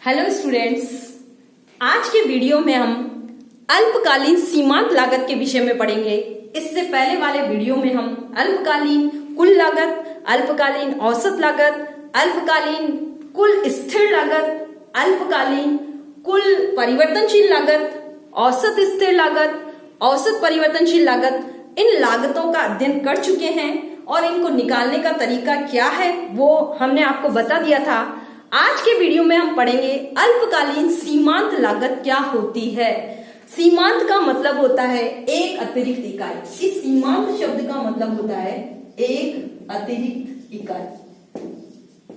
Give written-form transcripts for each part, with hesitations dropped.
Hello students, आज के video में हम अल्पकालीन सीमांत लागत के विषय में पढ़ेंगे। इससे पहले वाले वीडियो में हम अल्पकालीन कुल लागत, अल्पकालीन औसत लागत, अल्पकालीन कुल स्थिर लागत, अल्पकालीन कुल परिवर्तनशील लागत, औसत स्थिर लागत, औसत परिवर्तनशील लागत, इन लागतों का अध्ययन कर चुके हैं और इनको निकालने का तरीका क्या है वो हमने आपको बता दिया था। आज के वीडियो में हम पढ़ेंगे अल्पकालीन सीमांत लागत क्या होती है। सीमांत का मतलब होता है एक अतिरिक्त इकाई। इस सीमांत शब्द का मतलब होता है एक अतिरिक्त इकाई।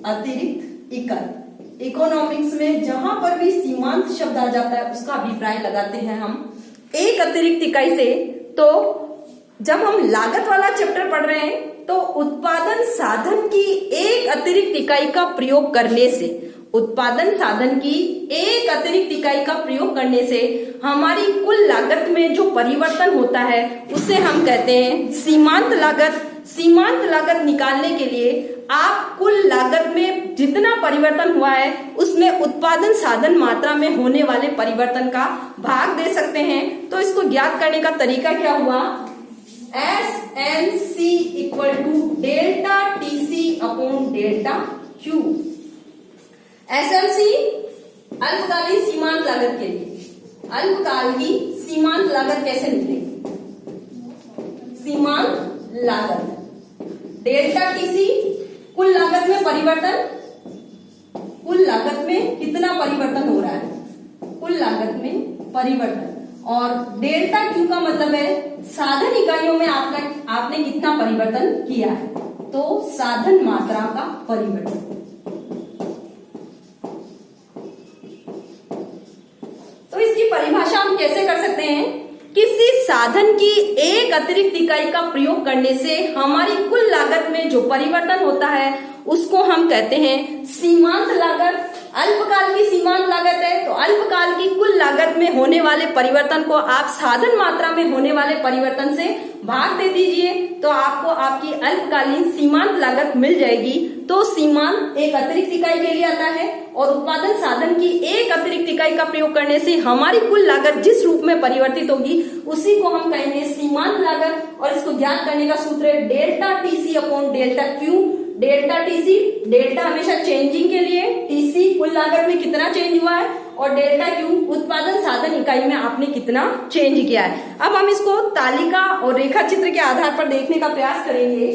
अतिरिक्त इकाई इकोनॉमिक्स में जहां पर भी सीमांत शब्द आ जाता है उसका अभिप्राय लगाते हैं हम एक अतिरिक्त इकाई से। तो जब हम लागत वाला चैप्टर पढ़ रहे हैं तो उत्पादन साधन की एक अतिरिक्त इकाई का प्रयोग करने से, उत्पादन साधन की एक अतिरिक्त इकाई का प्रयोग करने से हमारी कुल लागत में जो परिवर्तन होता है उसे हम कहते हैं सीमांत लागत। सीमांत लागत निकालने के लिए आप कुल लागत में जितना परिवर्तन हुआ है उसमें उत्पादन साधन मात्रा में होने वाले परिवर्तन का भाग दे सकते हैं। तो इसको ज्ञात करने का तरीका क्या हुआ, SNC equal to delta TC upon delta Q। SNC अल्पकालीन सीमांत लागत के लिए, अल्पकाल की सीमांत लागत कैसे निकलेगी, सीमांत लागत डेल्टा TC कुल लागत में परिवर्तन, कुल लागत में कितना परिवर्तन हो रहा है, कुल लागत में परिवर्तन, और डेल्टा Q का मतलब है साधन इकाइयों में आपने कितना परिवर्तन किया है, तो साधन मात्रा का परिवर्तन। तो इसकी परिभाषा हम कैसे कर सकते हैं, किसी साधन की एक अतिरिक्त इकाई का प्रयोग करने से हमारी कुल लागत में जो परिवर्तन होता है उसको हम कहते हैं सीमांत लागत। अल्पकाल की सीमांत लागत है तो अल्पकाल की कुल लागत में होने वाले परिवर्तन को आप साधन मात्रा में होने वाले परिवर्तन से भाग दे दीजिए तो आपको आपकी अल्पकालीन सीमांत लागत मिल जाएगी। तो सीमांत एक अतिरिक्त इकाई के लिए आता है और उत्पादन साधन की एक अतिरिक्त इकाई का प्रयोग करने से हमारी कुल लागत जिस रूप में परिवर्तित होगी उसी को हम कहेंगे सीमांत लागत। और इसको ज्ञात करने का सूत्र है delta TC upon delta Q। Delta TC, delta हमेशा चेंजिंग के लिए, TC कुल लागत में कितना चेंज हुआ है, और डेल्टा Q उत्पादन साधन इकाई में आपने कितना चेंज किया है। अब हम इसको तालिका और रेखा चित्र के आधार पर देखने का प्रयास करेंगे।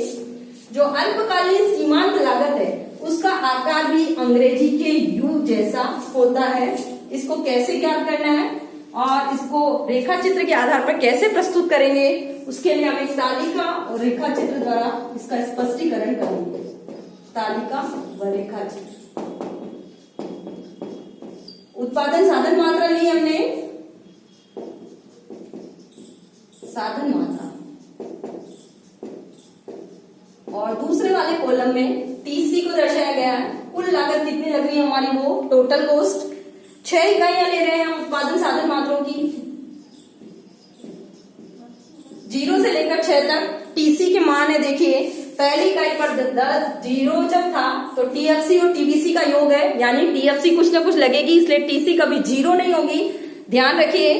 जो अल्पकालीन सीमांत लागत है उसका आकार भी अंग्रेजी के U जैसा होता है। इसको कैसे ज्ञात करना है और इसको रेखा चित्र के आधार पर कैसे प्रस्तुत करेंगे उसके लिए हम एक तालिका और रेखा चित्र द्वारा इसका स्पष्टीकरण करेंगे। तालिका व रेखा चित्र। उत्पादन साधन मात्रा ली हमने, साधन मात्रा, और दूसरे वाले कॉलम में TC को दर्शाया गया है। कुल लागत कितनी लग रही है हमारी, वो टोटल कॉस्ट 6 इकाइयां ले रहे हैं हम उत्पादन साधन मात्राओं की, 0 से लेकर 6 तक। TC के मान है, देखिए पहली इकाई पर 0 जब था तो TFC और TBC का योग है, यानी TFC कुछ ना कुछ लगेगी इसलिए TC कभी 0 नहीं होगी। ध्यान रखिए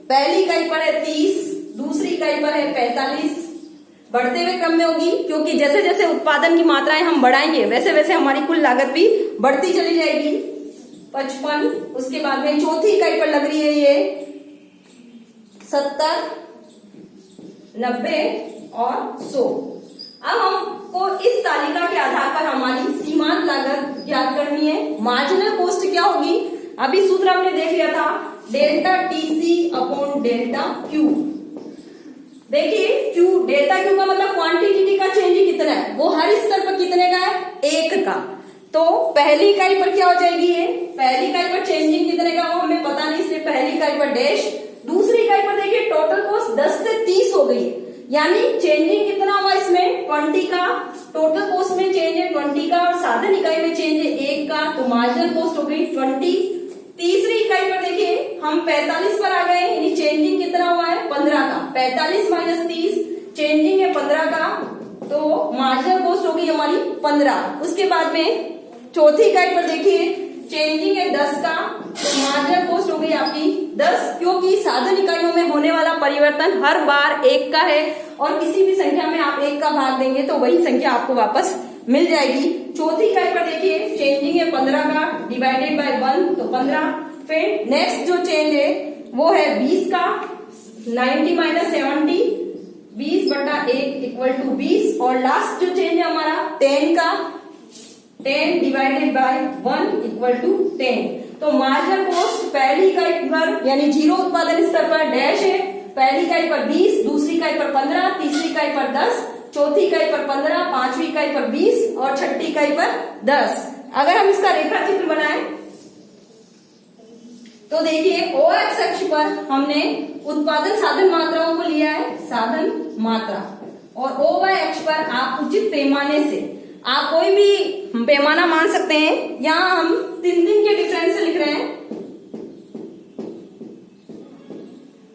पहली इकाई पर है 30, दूसरी इकाई पर है 45, बढ़ते हुए क्रम में होगी क्योंकि जैसे जैसे उत्पादन की मात्राएं हम बढ़ाएंगे वैसे वैसे हमारी कुल लागत भी बढ़ती चली जाएगी। 55, उसके बाद में चौथी इकाई पर लग रही है ये 70, 90 और 100। अब हमको इस तालिका के आधार पर हमारी सीमांत लागत ज्ञात करनी है। मार्जिनल कॉस्ट क्या होगी, अभी सूत्र हमने देख लिया था delta TC upon delta Q। देखिए Q, डेल्टा Q का मतलब क्वांटिटी का चेंज कितना है, वो हर स्तर पर कितने का है, 1 का। तो पहली इकाई पर क्या हो जाएगी, ये पहली इकाई पर चेंजिंग कितने का वो हमें पता नहीं इसलिए पहली इकाई पर डैश। दूसरी इकाई पर देखिए टोटल कॉस्ट 10 से 30 हो गई है, यानी चेंजिंग कितना हुआ इसमें 20 का। टोटल कॉस्ट में चेंज है 20 का और साधन इकाई में चेंज है 1 का, तो मार्जिनल कॉस्ट हो गई 20। तीसरी इकाई पर देखिए हम 45 पर आ गए, यानी चेंजिंग कितना हुआ है 15 का। 45 माइनस 30 चेंजिंग है 15 का, तो मार्जिनल कॉस्ट हो गई हमारी 15। उसके बाद में चौथी इकाई पर देखिए चेंजिंग है 10 का, तो मार्जिनल कॉस्ट हो गई आपकी 10, क्योंकि साधन इकाइयों में होने वाला परिवर्तन हर बार 1 का है और किसी भी संख्या में आप 1 का भाग देंगे तो वही संख्या आपको वापस मिल जाएगी। चौथी इकाई पर देखिए चेंजिंग है 15 का, डिवाइडेड बाय 1 तो 15। फिर नेक्स्ट जो चेंज है वो है 20 का, 90 माइनस 70, 20 बटा 1 इक्वल टू 20। और लास्ट जो चेंज है हमारा 10 का, 10 डिवाइडेड बाय 1 इक्वल टू 10। तो मार्जिनल कॉस्ट पहली इकाई पर यानी जीरो उत्पादन स्तर पर डैश है, पहली इकाई पर 20, दूसरी इकाई पर 15, तीसरी इकाई पर 10, चौथी इकाई पर 15, पांचवी इकाई पर 20 और छठी इकाई पर 10। अगर हम इसका रेखा चित्र बनाएं तो देखिए OX अक्ष पर हमने उत्पादन साधन मात्राओं को लिया है, साधन मात्रा, और OY अक्ष पर आप उचित पैमाने से आप कोई भी पैमाना मान सकते हैं। यहां हम 3 के डिफरेंस से लिख रहे हैं,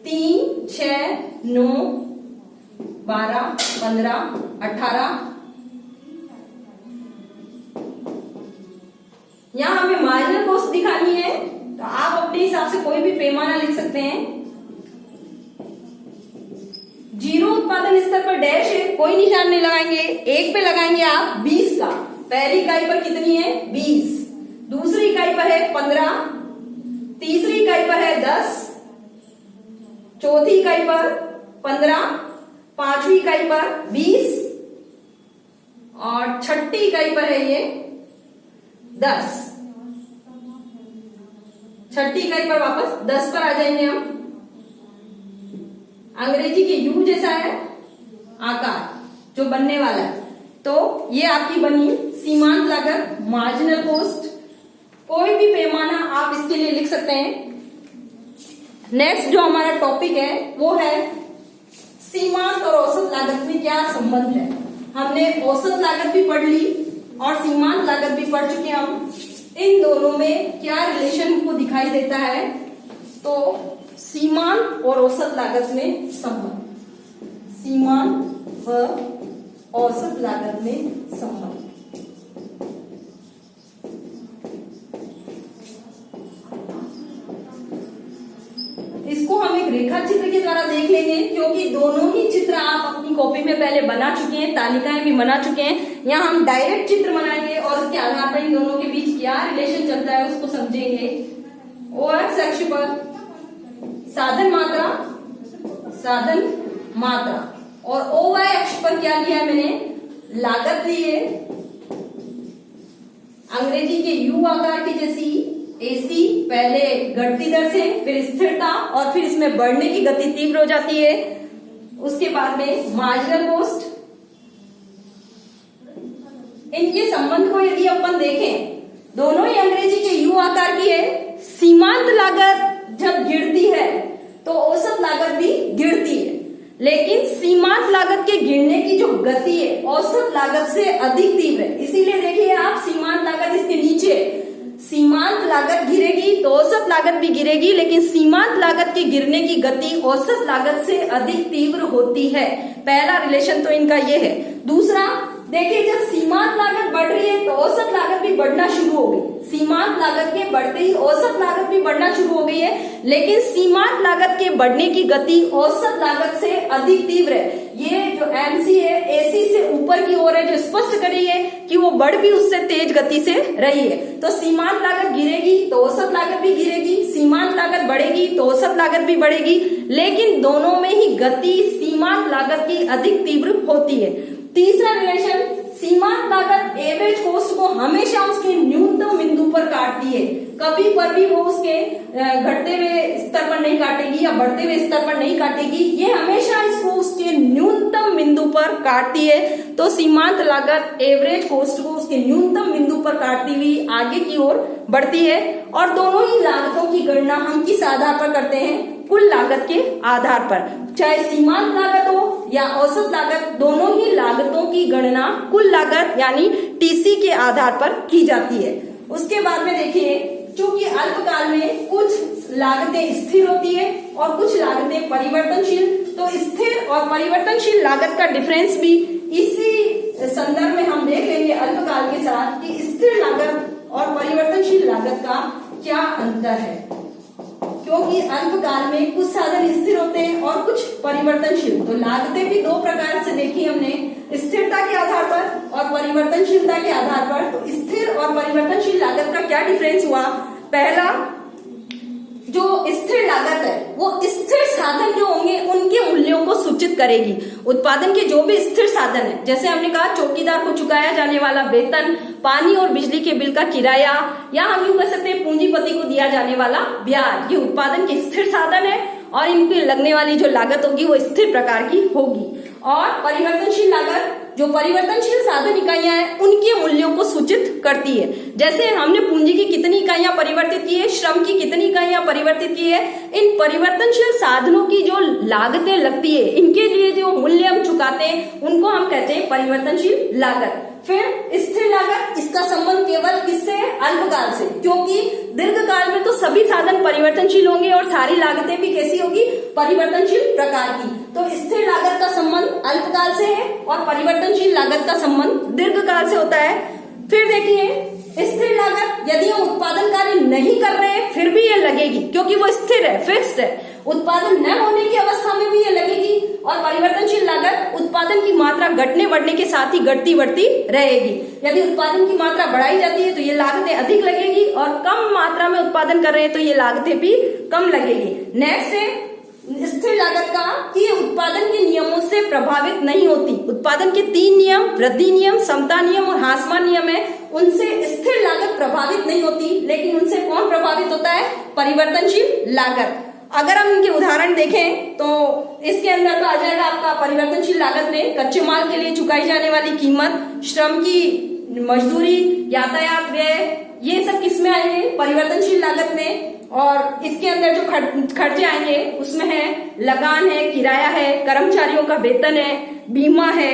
3, 6, 9, 12, 15, 18। यहां हमें मार्जिनल कॉस्ट दिखानी है तो आप अपने हिसाब से कोई भी पैमाना लिख सकते हैं। जीरो उत्पादन स्तर पर डैश है, कोई निशान नहीं लगाएंगे, 1 पे लगाएंगे आप 20 का। पहली इकाई पर कितनी है 20, दूसरी इकाई पर है 15, तीसरी इकाई पर है 10, चौथी इकाई पर 15, पांचवी इकाई पर 20 और छठी इकाई पर है ये 10। छठी इकाई पर वापस 10 पर आ जाएंगे हम। अंग्रेजी के U जैसा है आकार जो बनने वाला है, तो ये आपकी बनी सीमांत लागत, मार्जिनल कॉस्ट। कोई भी पैमाना आप इसके लिए लिख सकते हैं। नेक्स्ट जो हमारा टॉपिक है वो है सीमांत और औसत लागत में क्या संबंध है। हमने औसत लागत भी पढ़ ली और सीमांत लागत भी पढ़ चुके हैं हम। इन दोनों में क्या रिलेशन को दिखाई देता है, तो सीमांत और औसत लागत में संबंध, सीमांत व औसत लागत में संबंध। इसको हम एक रेखा चित्र के द्वारा देख लेंगे, क्योंकि दोनों ही चित्र आप अपनी कॉपी में पहले बना चुके हैं, तालिकाएं भी बना चुके हैं। यहाँ हम डायरेक्ट चित्र बनाएंगे और उसके आधार पर इन दोनों के बीच क्या रिलेशन चलता है उसको समझेंगे। OX अक्ष पर साधन मात्रा, साधन मात्रा, और OY अक्ष पर क्या लिया है मैंने, लागत ली है। अंग्रेजी के U आकार की जैसी AC, पहले घटती दर से, फिर स्थिरता और फिर इसमें बढ़ने की गति तीव्र हो जाती है। उसके बाद में मार्जिनल कॉस्ट। इनके संबंध को यदि अपन देखें, दोनों ही अंग्रेजी के U आकार की है। सीमांत लागत जब गिरती है तो औसत लागत भी गिरती है, लेकिन सीमांत लागत के गिरने की जो गति है औसत लागत से अधिक तीव्र है। इसीलिए देखिए आप, सीमांत लागत इसके नीचे, सीमांत लागत गिरेगी तो औसत लागत भी गिरेगी, लेकिन सीमांत लागत के गिरने की गति औसत लागत से अधिक तीव्र होती है। पहला रिलेशन तो इनका ये है। दूसरा देखिए, जब सीमांत लागत बढ़ रही है तो औसत लागत भी बढ़ना शुरू हो गई। सीमांत लागत के बढ़ते ही औसत लागत भी बढ़ना शुरू हो गई है, लेकिन सीमांत लागत के बढ़ने की गति औसत लागत से अधिक तीव्र है। ये जो MC है AC से ऊपर की ओर है, जो स्पष्ट कर रही है कि वो बढ़ भी उससे तेज गति से रही है। तो सीमांत लागत गिरेगी तो औसत लागत भी गिरेगी, सीमांत लागत बढ़ेगी तो औसत लागत भी बढ़ेगी, लेकिन दोनों में ही गति सीमांत लागत की अधिक तीव्र होती है। तीसरा रिलेशन, सीमांत लागत एवरेज कॉस्ट को हमेशा उसके न्यूनतम बिंदु पर काटती है। कभी पर भी वो उसके घटते हुए स्तर पर नहीं काटेगी या बढ़ते हुए स्तर पर नहीं काटेगी, ये हमेशा इसको उसके न्यूनतम बिंदु पर काटती है। तो सीमांत लागत एवरेज कॉस्ट को उसके न्यूनतम बिंदु पर काटती हुई आगे की ओर बढ़ती है। और दोनों ही लागतों की गणना हम किस आधार पर करते हैं, कुल लागत के आधार पर। चाहे सीमांत लागत हो या औसत लागत, दोनों ही लागतों की गणना कुल लागत यानी TC के आधार पर की जाती है। उसके बाद में देखिए, चूंकि अल्पकाल में कुछ लागतें स्थिर होती है और कुछ लागतें परिवर्तनशील, तो स्थिर और परिवर्तनशील लागत का डिफरेंस भी इसी संदर्भ में हम देख लेंगे अल्पकाल के साथ कि स्थिर लागत और परिवर्तनशील लागत का क्या अंतर है, क्योंकि अल्पकाल में कुछ साधन स्थिर होते हैं और कुछ परिवर्तनशील। तो लागतें भी दो प्रकार से देखी हमने, स्थिरता के आधार पर और परिवर्तनशीलता के आधार पर। तो स्थिर और परिवर्तनशील लागत का क्या डिफरेंस हुआ? पहला, जो स्थिर लागत है वो स्थिर साधन जो होंगे उनके मूल्यों को सूचित करेगी। उत्पादन के जो भी स्थिर साधन है, जैसे हमने कहा चौकीदार को चुकाया जाने वाला वेतन, पानी और बिजली के बिल का किराया, या हम यूं कह सकते हैं पूंजीपति को दिया जाने वाला ब्याज, ये उत्पादन के स्थिर साधन है और इनकी लगने वाली जो लागत होगी वो स्थिर प्रकार की होगी। और परिवर्तनशील लागत, जो परिवर्तनशील साधन इकाइयां हैं उनके मूल्यों को सूचित करती है। जैसे हमने पूंजी की कितनी इकाइयां परिवर्तित की है, श्रम की कितनी इकाइयां परिवर्तित की है, इन परिवर्तनशील साधनों की जो लागतें लगती है, इनके लिए जो मूल्य हम चुकाते हैं उनको हम कहते हैं परिवर्तनशील लागत। फिर स्थिर लागत, इसका संबंध केवल किससे है? अल्पकाल से, क्योंकि दीर्घकाल में तो सभी साधन परिवर्तनशील होंगे और सारी लागतें भी कैसी होगी? परिवर्तनशील प्रकार की। तो स्थिर लागत का संबंध अल्पकाल से है और परिवर्तनशील लागत का संबंध दीर्घकाल से होता है। फिर देखिए, स्थिर लागत यदि हम उत्पादन कार्य नहीं कर रहे हैं फिर भी ये लगेगी, क्योंकि वो स्थिर है, फिक्स्ड है। उत्पादन न होने की अवस्था में भी ये लगेगी। और परिवर्तनशील लागत, उत्पादन की मात्रा घटने बढ़ने के साथ ही घटती बढ़ती रहेगी। यदि उत्पादन की मात्रा बढ़ाई जाती है तो ये लागतें अधिक लगेगी, और कम मात्रा में उत्पादन कर रहे हैं तो ये लागतें भी कम लगेगी। नेक्स्ट है स्थिर लागत का, कि ये उत्पादन के नियमों से प्रभावित नहीं होती। उत्पादन के 3 नियम, वृद्धि नियम, समता नियम और ह्रासमान नियम है, उनसे स्थिर लागत प्रभावित नहीं होती। लेकिन उनसे कौन प्रभावित होता है? परिवर्तनशील लागत। अगर हम इनके उदाहरण देखें तो इसके अंदर तो आ जाएगा आपका परिवर्तनशील लागत में कच्चे माल के लिए चुकाई जाने वाली कीमत, श्रम की मजदूरी, यातायात व्यय, ये सब किसमें आएंगे? परिवर्तनशील लागत में। और इसके अंदर जो खर्चे आएंगे उसमें है लगान है, किराया है, कर्मचारियों का वेतन है, बीमा है,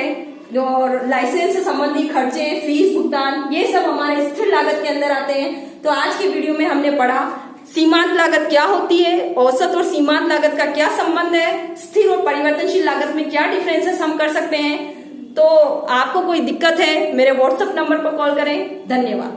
और लाइसेंस से संबंधित खर्चे, फीस भुगतान, ये सब हमारे स्थिर लागत के अंदर आते हैं। तो आज के वीडियो में हमने पढ़ा सीमांत लागत क्या होती है, औसत और सीमांत लागत का क्या संबंध है, स्थिर और परिवर्तनशील लागत में क्या डिफरेंसेस हम कर सकते हैं। तो आपको कोई दिक्कत है मेरे व्हाट्सएप नंबर पर कॉल करें। धन्यवाद।